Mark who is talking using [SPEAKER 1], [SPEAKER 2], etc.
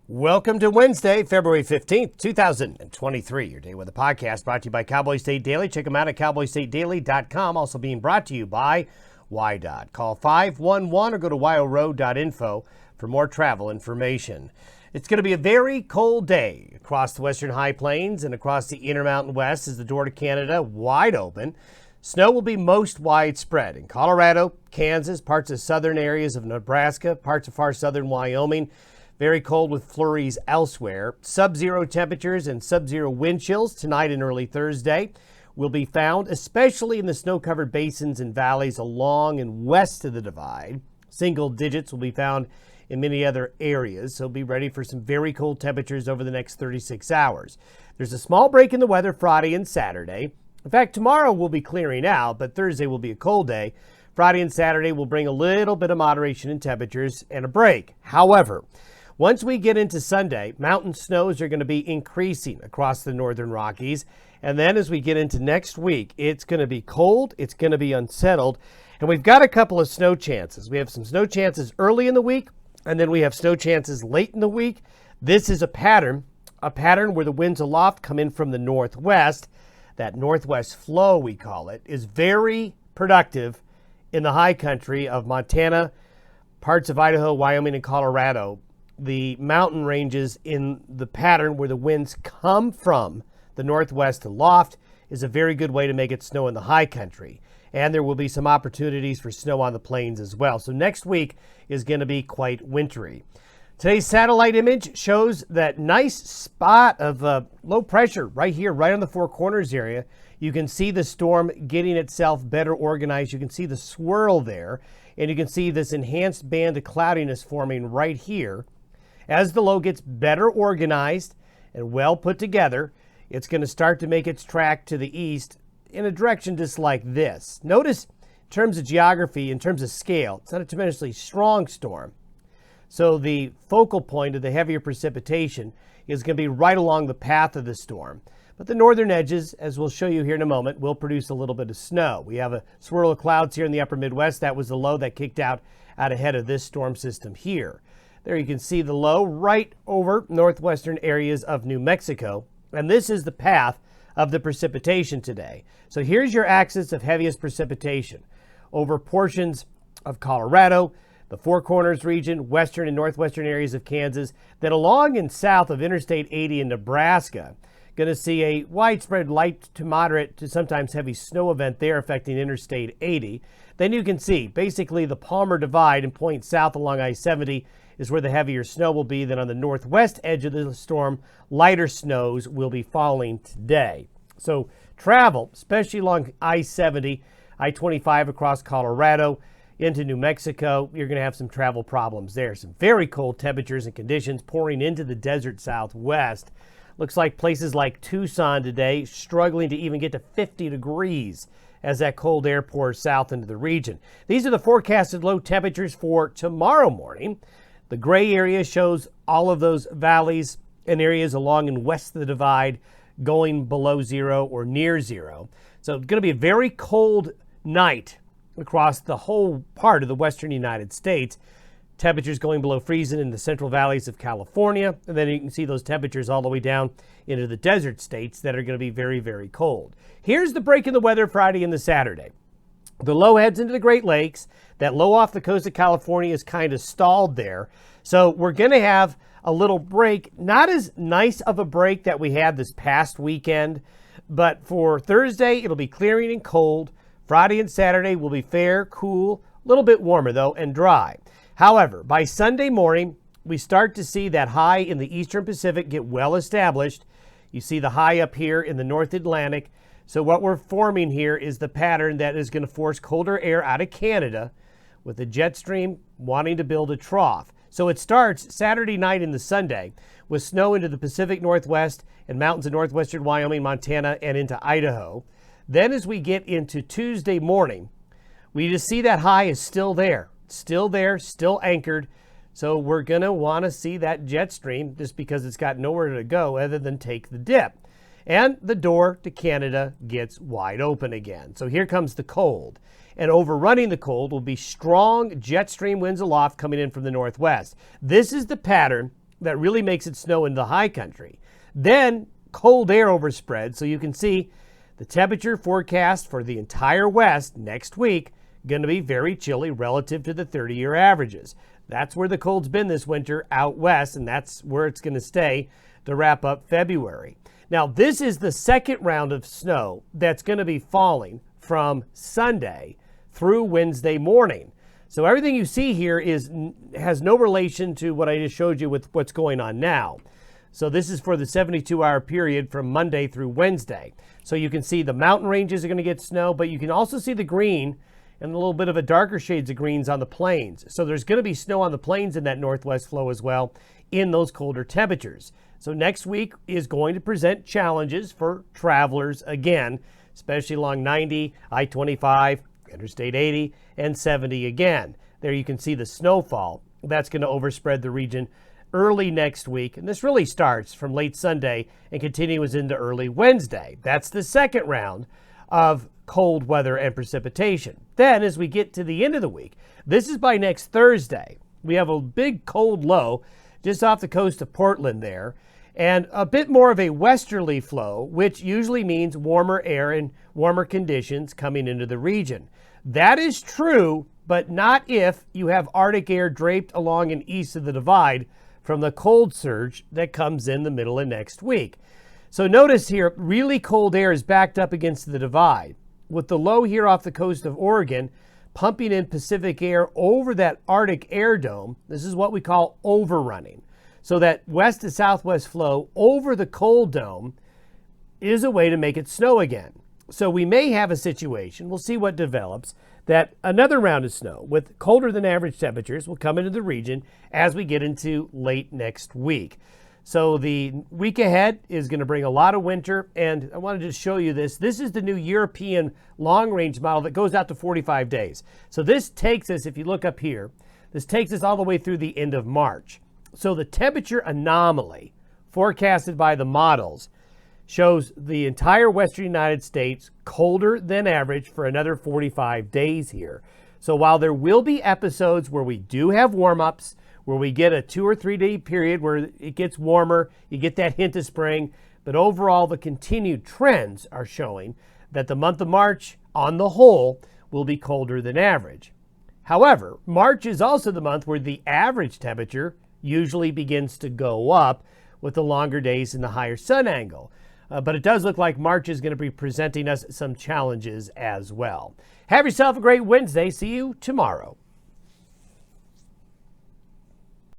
[SPEAKER 1] Welcome to Wednesday, February 15th, 2023. Your Day with a Podcast brought to you by Cowboy State Daily. Check them out at cowboystatedaily.com. Also being brought to you by WYDOT. Call 511 or go to wyoroad.info for more travel information. It's going to be a very cold day across the western high plains and across the Intermountain West as the door to Canada wide open. Snow will be most widespread in Colorado, Kansas, parts of southern areas of Nebraska, parts of far southern Wyoming. Very cold with flurries elsewhere. Sub-zero temperatures and sub-zero wind chills tonight and early Thursday will be found, especially in the snow-covered basins and valleys along and west of the divide. Single digits will be found in many other areas, so be ready for some very cold temperatures over the next 36 hours. There's a small break in the weather Friday and Saturday. In fact, tomorrow will be clearing out, but Thursday will be a cold day. Friday and Saturday will bring a little bit of moderation in temperatures and a break. However, once we get into Sunday, mountain snows are going to be increasing across the northern Rockies. And then as we get into next week, it's going to be cold, it's going to be unsettled, and we've got a couple of snow chances. We have some snow chances early in the week, and then we have snow chances late in the week. This is a pattern where the winds aloft come in from the northwest. That northwest flow, we call it, is very productive in the high country of Montana, parts of Idaho, Wyoming, and Colorado. The mountain ranges in the pattern where the winds come from the northwest aloft is a very good way to make it snow in the high country. And there will be some opportunities for snow on the plains as well. So next week is going to be quite wintry. Today's satellite image shows that nice spot of low pressure right here, right on the Four Corners area. You can see the storm getting itself better organized. You can see the swirl there, and you can see this enhanced band of cloudiness forming right here. As the low gets better organized and well put together, it's going to start to make its track to the east in a direction just like this. Notice, in terms of geography, in terms of scale, it's not a tremendously strong storm. So the focal point of the heavier precipitation is going to be right along the path of the storm. But the northern edges, as we'll show you here in a moment, will produce a little bit of snow. We have a swirl of clouds here in the upper Midwest. That was the low that kicked out ahead of this storm system here. There you can see the low right over northwestern areas of New Mexico. And this is the path of the precipitation today. So here's your axis of heaviest precipitation over portions of Colorado, the Four Corners region, western and northwestern areas of Kansas, then along and south of Interstate 80 in Nebraska. Going to see a widespread light to moderate to sometimes heavy snow event there affecting Interstate 80. Then you can see basically the Palmer Divide and point south along I-70 is where the heavier snow will be. Then on the northwest edge of the storm, lighter snows will be falling today. So travel, especially along I-70, I-25 across Colorado into New Mexico, you're going to have some travel problems there. Some very cold temperatures and conditions pouring into the desert southwest. Looks like places like Tucson today struggling to even get to 50 degrees as that cold air pours south into the region. These are the forecasted low temperatures for tomorrow morning. The gray area shows all of those valleys and areas along and west of the divide going below zero or near zero. So it's going to be a very cold night across the whole part of the western United States. Temperatures going below freezing in the central valleys of California. And then you can see those temperatures all the way down into the desert states that are going to be very, very cold. Here's the break in the weather Friday and the Saturday. The low heads into the Great Lakes. That low off the coast of California is kind of stalled there. So we're going to have a little break. Not as nice of a break that we had this past weekend. But for Thursday, it'll be clearing and cold. Friday and Saturday will be fair, cool, a little bit warmer though, and dry. However, by Sunday morning, we start to see that high in the eastern Pacific get well established. You see the high up here in the North Atlantic. So what we're forming here is the pattern that is going to force colder air out of Canada with the jet stream wanting to build a trough. So it starts Saturday night into Sunday with snow into the Pacific Northwest and mountains of northwestern Wyoming, Montana, and into Idaho. Then as we get into Tuesday morning, we just see that high is still there, still anchored. So we're going to want to see that jet stream just because it's got nowhere to go other than take the dip. And the door to Canada gets wide open again. So here comes the cold. And overrunning the cold will be strong jet stream winds aloft coming in from the northwest. This is the pattern that really makes it snow in the high country. Then cold air overspread, so you can see the temperature forecast for the entire West next week going to be very chilly relative to the 30-year averages. That's where the cold's been this winter out west, and that's where it's going to stay to wrap up February. Now, this is the second round of snow that's going to be falling from Sunday through Wednesday morning. So everything you see here has no relation to what I just showed you with what's going on now. So this is for the 72-hour period from Monday through Wednesday. So you can see the mountain ranges are going to get snow, but you can also see the green and a little bit of a darker shades of greens on the plains. So there's going to be snow on the plains in that northwest flow as well in those colder temperatures. So next week is going to present challenges for travelers again, especially along 90, I-25, Interstate 80, and 70 again. There you can see the snowfall. That's going to overspread the region early next week. And this really starts from late Sunday and continues into early Wednesday. That's the second round of cold weather and precipitation. Then as we get to the end of the week, this is by next Thursday, we have a big cold low just off the coast of Portland there, and a bit more of a westerly flow, which usually means warmer air and warmer conditions coming into the region. That is true, but not if you have Arctic air draped along and east of the divide from the cold surge that comes in the middle of next week. So notice here, really cold air is backed up against the divide, with the low here off the coast of Oregon pumping in Pacific air over that Arctic air dome. This is what we call overrunning. So that west to southwest flow over the cold dome is a way to make it snow again. So we may have a situation, we'll see what develops, that another round of snow with colder than average temperatures will come into the region as we get into late next week. So the week ahead is going to bring a lot of winter, and I wanted to show you this. This is the new European long-range model that goes out to 45 days. So this takes us, if you look up here, this takes us all the way through the end of March. So the temperature anomaly forecasted by the models shows the entire western United States colder than average for another 45 days here. So while there will be episodes where we do have warm-ups, where we get a 2 or 3 day period where it gets warmer, you get that hint of spring, but overall the continued trends are showing that the month of March, on the whole, will be colder than average. However, March is also the month where the average temperature usually begins to go up with the longer days and the higher sun angle. But it does look like March is going to be presenting us some challenges as well. Have yourself a great Wednesday. See you tomorrow.